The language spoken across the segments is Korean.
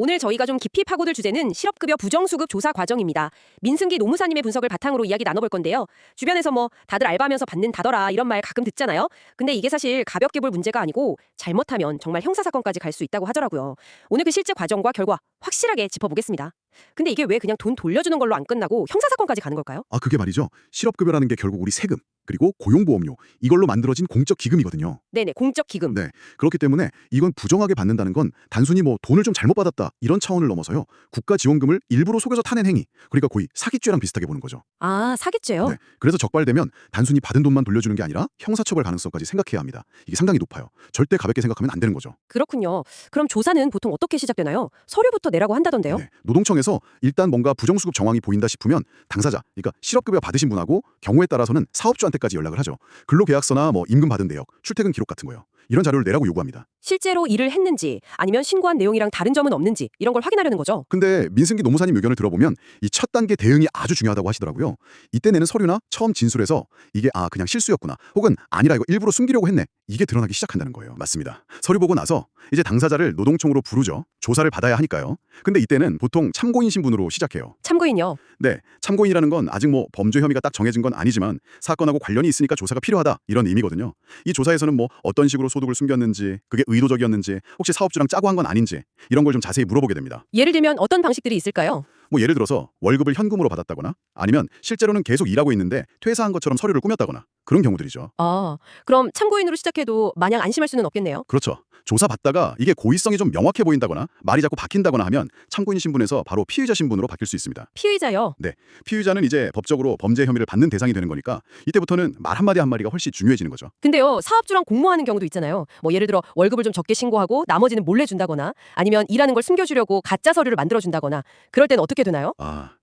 오늘 저희가 좀 깊이 파고들 주제는 실업급여 부정수급 조사 과정입니다. 민승기 노무사님의 분석을 바탕으로 이야기 나눠볼 건데요. 주변에서 뭐 다들 알바하면서 받는다더라 이런 말 가끔 듣잖아요. 근데 이게 사실 가볍게 볼 문제가 아니고 잘못하면 정말 형사사건까지 갈 수 있다고 하더라고요. 오늘 그 실제 과정과 결과 확실하게 짚어보겠습니다. 근데 이게 왜 그냥 돈 돌려주는 걸로 안 끝나고 형사사건까지 가는 걸까요? 그게 말이죠. 실업급여라는 게 결국 우리 세금, 그리고 고용보험료, 이걸로 만들어진 공적 기금이거든요. 네네, 공적 기금. 네, 그렇기 때문에 이건 부정하게 받는다는 건 단순히 뭐 돈을 좀 잘못 받았다 이런 차원을 넘어서요. 국가 지원금을 일부러 속여서 타낸 행위, 그러니까 거의 사기죄랑 비슷하게 보는 거죠. 아, 사기죄요? 네, 그래서 적발되면 단순히 받은 돈만 돌려주는 게 아니라 형사처벌 가능성까지 생각해야 합니다. 이게 상당히 높아요. 절대 가볍게 생각하면 안 되는 거죠. 그렇군요. 그럼 조사는 보통 어떻게 시작되나요? 서류부터 내라고 한다던데요? 네, 노동청에서 일단 뭔가 부정수급 정황이 보인다 싶으면 당사자, 그러니까 실업급여 받으신 분하고 경우에 따라서는 사업주한테까지 연락을 하죠. 근로계약서나 뭐 임금 받은 내역, 출퇴근 기록 같은 거요. 이런 자료를 내라고 요구합니다. 실제로 일을 했는지 아니면 신고한 내용이랑 다른 점은 없는지 이런 걸 확인하려는 거죠. 근데 민승기 노무사님 의견을 들어보면 이 첫 단계 대응이 아주 중요하다고 하시더라고요. 이때 내는 서류나 처음 진술에서 이게 그냥 실수였구나, 혹은 아니라 이거 일부러 숨기려고 했네, 이게 드러나기 시작한다는 거예요. 맞습니다. 서류 보고 나서 이제 당사자를 노동청으로 부르죠. 조사를 받아야 하니까요. 근데 이때는 보통 참고인 신분으로 시작해요. 참고인요. 네, 참고인이라는 건 아직 뭐 범죄 혐의가 딱 정해진 건 아니지만 사건하고 관련이 있으니까 조사가 필요하다 이런 의미거든요. 이 조사에서는 뭐 어떤 식으로 소득을 숨겼는지, 그게 의도적이었는지, 혹시 사업주랑 짜고 한 건 아닌지 이런 걸 좀 자세히 물어보게 됩니다. 예를 들면 어떤 방식들이 있을까요? 뭐 예를 들어서 월급을 현금으로 받았다거나, 아니면 실제로는 계속 일하고 있는데 퇴사한 것처럼 서류를 꾸몄다거나, 그런 경우들이죠. 아, 그럼 참고인으로 시작해도 마냥 안심할 수는 없겠네요. 그렇죠. 조사받다가 이게 고의성이 좀 명확해 보인다거나 말이 자꾸 박힌다거나 하면 참고인 신분에서 바로 피의자 신분으로 바뀔 수 있습니다. 피의자요. 네, 피의자는 이제 법적으로 범죄 혐의를 받는 대상이 되는 거니까 이때부터는 말 한마디 한마디가 훨씬 중요해지는 거죠. 근데요, 사업주랑 공모하는 경우도 있잖아요. 뭐 예를 들어 월급을 좀 적게 신고하고 나머지는 몰래 준다거나, 아니면 일하는 걸 숨겨주려고 가짜 서류를 만들어준다거나, 그럴 땐 어떻게 되나요?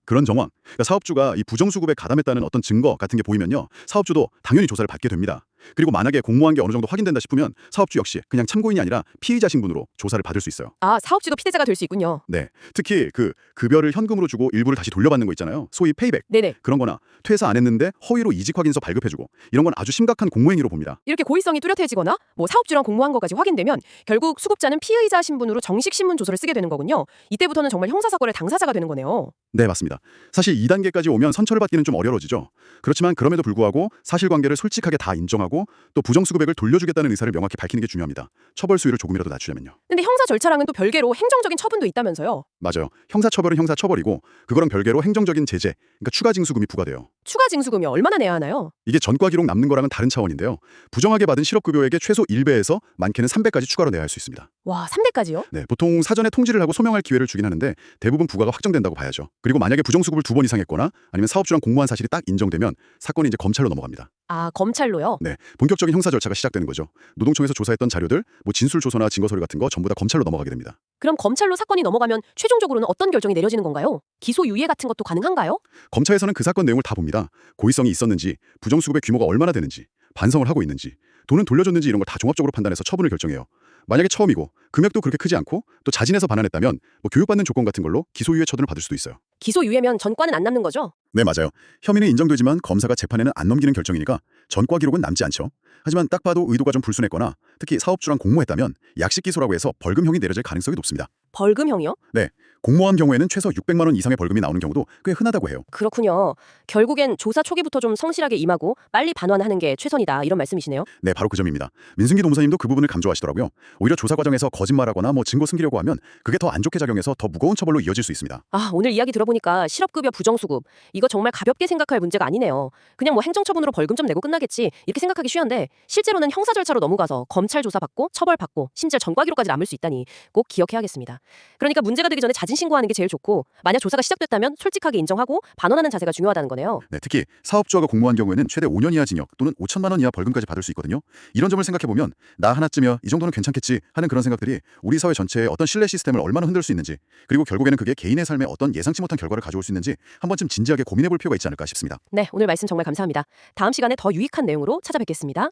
그런 정황. 그러니까 사업주가 이 부정수급에 가담했다는 어떤 증거 같은 게 보이면요, 사업주도 당연히 조사를 받게 됩니다. 그리고 만약에 공모한 게 어느 정도 확인된다 싶으면 사업주 역시 그냥 참고인이 아니라 피의자 신분으로 조사를 받을 수 있어요. 아, 사업주도 피해자가 될 수 있군요. 네, 특히 그 급여를 현금으로 주고 일부를 다시 돌려받는 거 있잖아요. 소위 페이백. 네네. 그런 거나 퇴사 안 했는데 허위로 이직 확인서 발급해주고, 이런 건 아주 심각한 공모행위로 봅니다. 이렇게 고의성이 뚜렷해지거나 뭐 사업주랑 공모한 것까지 확인되면 결국 수급자는 피의자 신분으로 정식 신문 조서를 쓰게 되는 거군요. 이때부터는 정말 형사사건의 당사자가 되는 거네요. 네, 맞습니다. 사실 2단계까지 오면 선처를 받기는 좀 어려워지죠. 그렇지만 그럼에도 불구하고 사실관계를 솔직하게 다 인정하고 또 부정수급액을 돌려주겠다는 의사를 명확히 밝히는 게 중요합니다. 처벌 수위를 조금이라도 낮추려면요. 근데 형사 절차랑은 또 별개로 행정적인 처분도 있다면서요. 맞아요. 형사처벌은 형사처벌이고, 그거랑 별개로 행정적인 제재, 그러니까 추가 징수금이 부과돼요. 추가 징수금이 얼마나 내야 하나요? 이게 전과 기록 남는 거랑은 다른 차원인데요. 부정하게 받은 실업급여액의 최소 1배에서 많게는 3배까지 추가로 내야 할 수 있습니다. 와, 3대까지요? 네, 보통 사전에 통지를 하고 소명할 기회를 주긴 하는데 대부분 부과가 확정된다고 봐야죠. 그리고 만약에 부정수급을 2번 이상 했거나 아니면 사업주랑 공모한 사실이 딱 인정되면 사건이 이제 검찰로 넘어갑니다. 아, 검찰로요? 네, 본격적인 형사 절차가 시작되는 거죠. 노동청에서 조사했던 자료들, 뭐 진술 조서나 증거 서류 같은 거 전부 다 검찰로 넘어가게 됩니다. 그럼 검찰로 사건이 넘어가면 최종적으로는 어떤 결정이 내려지는 건가요? 기소유예 같은 것도 가능한가요? 검찰에서는 그 사건 내용을 다 봅니다. 고의성이 있었는지, 부정수급의 규모가 얼마나 되는지, 반성을 하고 있는지, 돈은 돌려줬는지, 이런 걸 다 종합적으로 판단해서 처분을 결정해요. 만약에 처음이고 금액도 그렇게 크지 않고 또 자진해서 반환했다면 뭐 교육받는 조건 같은 걸로 기소유예 처분을 받을 수도 있어요. 기소유예면 전과는 안 남는 거죠? 네, 맞아요. 혐의는 인정되지만 검사가 재판에는 안 넘기는 결정이니까 전과 기록은 남지 않죠. 하지만 딱 봐도 의도가 좀 불순했거나 특히 사업주랑 공모했다면 약식 기소라고 해서 벌금형이 내려질 가능성이 높습니다. 벌금형이요? 네, 공모한 경우에는 최소 600만 원 이상의 벌금이 나오는 경우도 꽤 흔하다고 해요. 그렇군요. 결국엔 조사 초기부터 좀 성실하게 임하고 빨리 반환하는 게 최선이다 이런 말씀이시네요. 네, 바로 그 점입니다. 민승기 노무사님도 그 부분을 강조하시더라고요. 오히려 조사 과정에서 거짓말하거나 뭐 증거 숨기려고 하면 그게 더 안 좋게 작용해서 더 무거운 처벌로 이어질 수 있습니다. 아, 오늘 이야기 들어보니까 실업급여 부정수급 이거 정말 가볍게 생각할 문제가 아니네요. 그냥 뭐 행정처분으로 벌금 좀 내고 끝나겠지 이렇게 생각하기 쉬운데 실제로는 형사 절차로 넘어가서 검찰 조사받고 처벌받고 심지어 전과 기록까지 남을 수 있다니 꼭 기억해야겠습니다. 그러니까 문제가 되기 전에 자진 신고하는 게 제일 좋고, 만약 조사가 시작됐다면 솔직하게 인정하고 반원하는 자세가 중요하다는 거네요. 네, 특히 사업주가 공모한 경우에는 최대 5년 이하 징역 또는 5천만 원 이하 벌금까지 받을 수 있거든요. 이런 점을 생각해보면 나 하나쯤이야 이 정도는 괜찮겠지 하는 그런 생각들이 우리 사회 전체의 어떤 신뢰 시스템을 얼마나 흔들 수 있는지, 그리고 결국에는 그게 개인의 삶에 어떤 예상치 못한 결과를 가져올 수 있는지 한 번쯤 진지하게 고민해볼 필요가 있지 않을까 싶습니다. 네, 오늘 말씀 정말 감사합니다. 다음 시간에 더 유익한 내용으로 찾아뵙겠습니다.